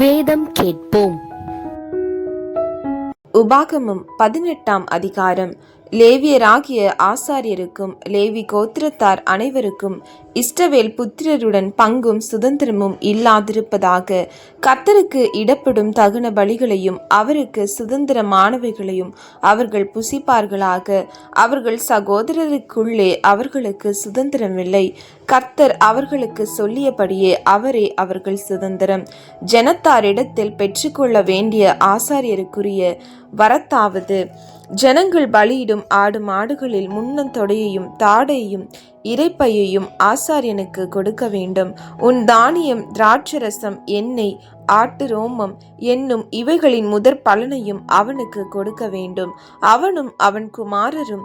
வேதம் கேட்போம். உபாகமம் 18ஆம் அதிகாரம். லேவியராகிய ஆசாரியருக்கும் லேவி கோத்திரத்தார் அனைவருக்கும் இஸ்ரவேல் புத்திரருடன் பங்கும் சுதந்திரமும் இல்லாதிருப்பதாக. கர்த்தருக்கு இடப்படும் தகுன பலிகளையும் அவருக்கு சுதந்திரமானவைகளையும் அவர்கள் புசிப்பார்களாக. அவர்கள் சகோதரருக்குள்ளே அவர்களுக்கு சுதந்திரமில்லை. கர்த்தர் அவர்களுக்கு சொல்லியபடியே அவரே அவர்கள் சுதந்திரம். ஜனத்தாரிடத்தில் பெற்றுக்கொள்ள வேண்டிய ஆசாரியருக்குரிய வரத்தாவது, ஜனங்கள் பலியிடும் ஆடு மாடுகளில் முன்னந்தொடையையும் தாடையையும் இறைப்பையையும் ஆசாரியனுக்கு கொடுக்க வேண்டும். உன் தானியம், திராட்சரசம், எண்ணெய், ஆட்டு ரோமம் என்னும் இவைகளின் முதற் பலனையும் அவனுக்கு கொடுக்க வேண்டும். அவனும் அவன் குமாரரும்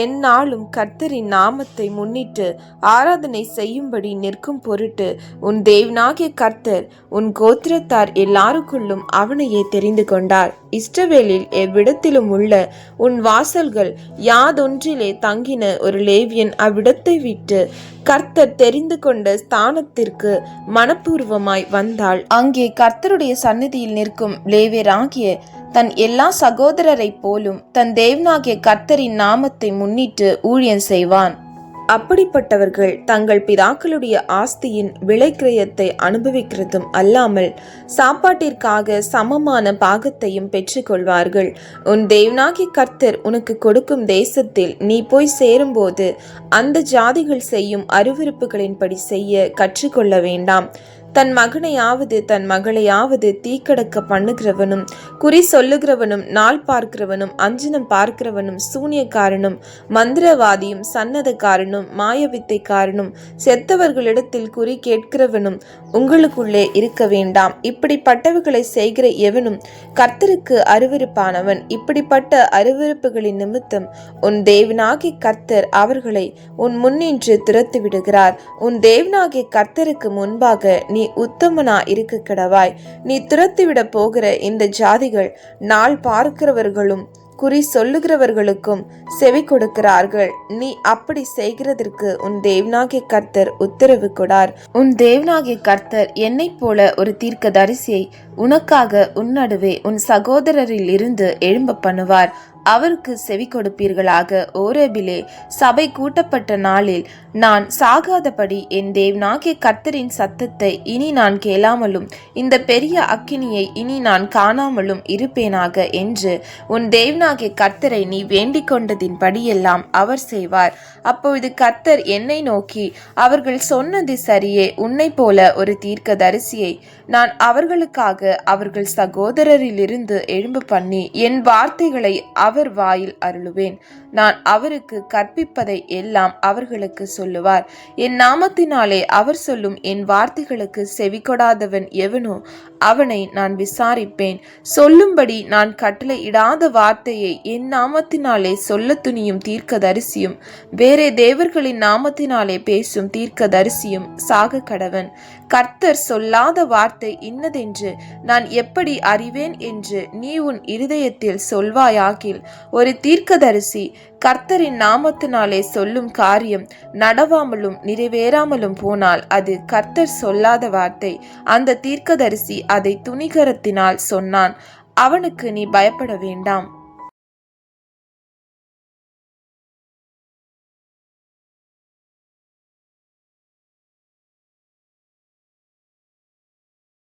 எந்நாளும் கர்த்தரின் நாமத்தை முன்னிட்டு ஆராதனை செய்யும்படி நிற்கும் பொருட்டு உன் தேவனாகிய கர்த்தர் உன் கோத்திரத்தார் எல்லாருக்குள்ளும் அவனையே தெரிந்து கொண்டார். இஸ்ரவேலில் எவ்விடத்திலும் உள்ள உன் வாசல்கள் யாதொன்றிலே தங்கின ஒரு லேவியன் அவ்விடத்தை விட்டு கர்த்தர் தெரிந்து கொண்ட ஸ்தானத்திற்கு மனப்பூர்வமாய் வந்தாள். அங்கே கர்த்தருடைய சந்நிதியில் நிற்கும் லேவியராகிய தன் எல்லா சகோதரரை போலும் தன் தேவனாகிய கர்த்தரின் நாமத்தை முன்னிட்டு ஊழியம் செய்வான். அப்படிப்பட்டவர்கள் தங்கள் பிதாக்களுடைய ஆஸ்தியின் விலைக்கிரயத்தை அனுபவிக்கிறதும் அல்லாமல் சாப்பாட்டிற்காக சமமான பாகத்தையும் பெற்றுக்கொள்வார்கள். உன் தேவனாகிய கர்த்தர் உனக்கு கொடுக்கும் தேசத்தில் நீ போய் சேரும்போது அந்த ஜாதிகள் செய்யும் அருவருப்புகளின்படி செய்ய கற்றுக்கொள்ள வேண்டாம். தன் மகனையாவது தன் மகளையாவது தீக்கடக்க பண்ணுகிறவனும், குறி சொல்லுகிறவனும், நாள் பார்க்கிறவனும், அஞ்சனம் பார்க்கிறவனும், சூனியக்காரனும், மந்திரவாதியும், சன்னதக்காரனும், மாயவித்தைக்காரனும், செத்தவர்களிடத்தில் குறி கேட்கிறவனும் உங்களுக்குள்ளே இருக்க வேண்டாம். இப்படிப்பட்டவர்களை செய்கிற எவனும் கர்த்தருக்கு அருவருப்பானவன். இப்படிப்பட்ட அருவருப்புகளின் நிமித்தம் உன் தேவனாகிய கர்த்தர் அவர்களை உன் முன்னின்று துரத்து விடுகிறார். உன் தேவனாகிய கர்த்தருக்கு முன்பாக நீ உத்தமனா இருக்க கடவாய். நீ துரத்திவிட போகிற இந்த ஜாதிகள் நாள் பார்க்கிறவர்களும் குறி சொல்லுகிறவர்களுக்கும் செவி கொடுக்கிறார்கள். நீ அப்படி செய்கிறதற்கு உன் தேவனாகிய கர்த்தர் உத்தரவு கொடார். உன் தேவனாகிய கர்த்தர் என்னைப் போல ஒரு தீர்க்கதரிசியை உனக்காக உன் நடுவே உன் சகோதரரில் இருந்து எழும்ப பண்ணுவார். அவருக்கு செவி கொடுப்பீர்களாக. ஓரேபிலே சபை கூட்டப்பட்ட நாளில் நான் சாகாதபடி என் தேவனாகிய கர்த்தரின் சத்தத்தை இனி நான் கேளாமலும் இந்த பெரிய அக்கினியை இனி நான் காணாமலும் இருப்பேனாக என்று உன் தேவனாகிய கர்த்தரை நீ வேண்டிக் கொண்டதின் படியெல்லாம் அவர் செய்வார். அப்பொழுது கர்த்தர் என்னை நோக்கி, அவர்கள் சொன்னது சரியே, உன்னை போல ஒரு தீர்க்கதரிசியை நான் அவர்களுக்காக அவர்கள் சகோதரரிலிருந்து எழும்ப பண்ணி என் வார்த்தைகளை அவர் வாயில் அருளுவேன். நான் அவருக்கு கற்பிப்பதை எல்லாம் அவர்களுக்கு சொல்லுவார். என் நாமத்தினாலே அவர் சொல்லும் என் வார்த்தைகளுக்கு செவி கொடாதவன் எவனோ அவனை நான் விசாரிப்பேன். சொல்லும்படி நான் கட்டளை இடாத வார்த்தையை என் நாமத்தினாலே சொல்ல துணியும் தீர்க்கதரிசியும் வேறே தேவர்களின் நாமத்தினாலே பேசும் தீர்க்கதரிசியும் சாக கடவன். கர்த்தர் சொல்லாத வார்த்தை இன்னதென்று நான் எப்படி அறிவேன் என்று நீ உன் இருதயத்தில் சொல்வாயாகில், ஒரு தீர்க்கதரிசி கர்த்தரின் நாமத்தினாலே சொல்லும் காரியம் நடவாமலும் நிறைவேறாமலும் போனால் அது கர்த்தர் சொல்லாத வார்த்தை. அந்த தீர்க்கதரிசி அதை துணிகரத்தினால் சொன்னான். அவனுக்கு நீ பயப்பட வேண்டாம்.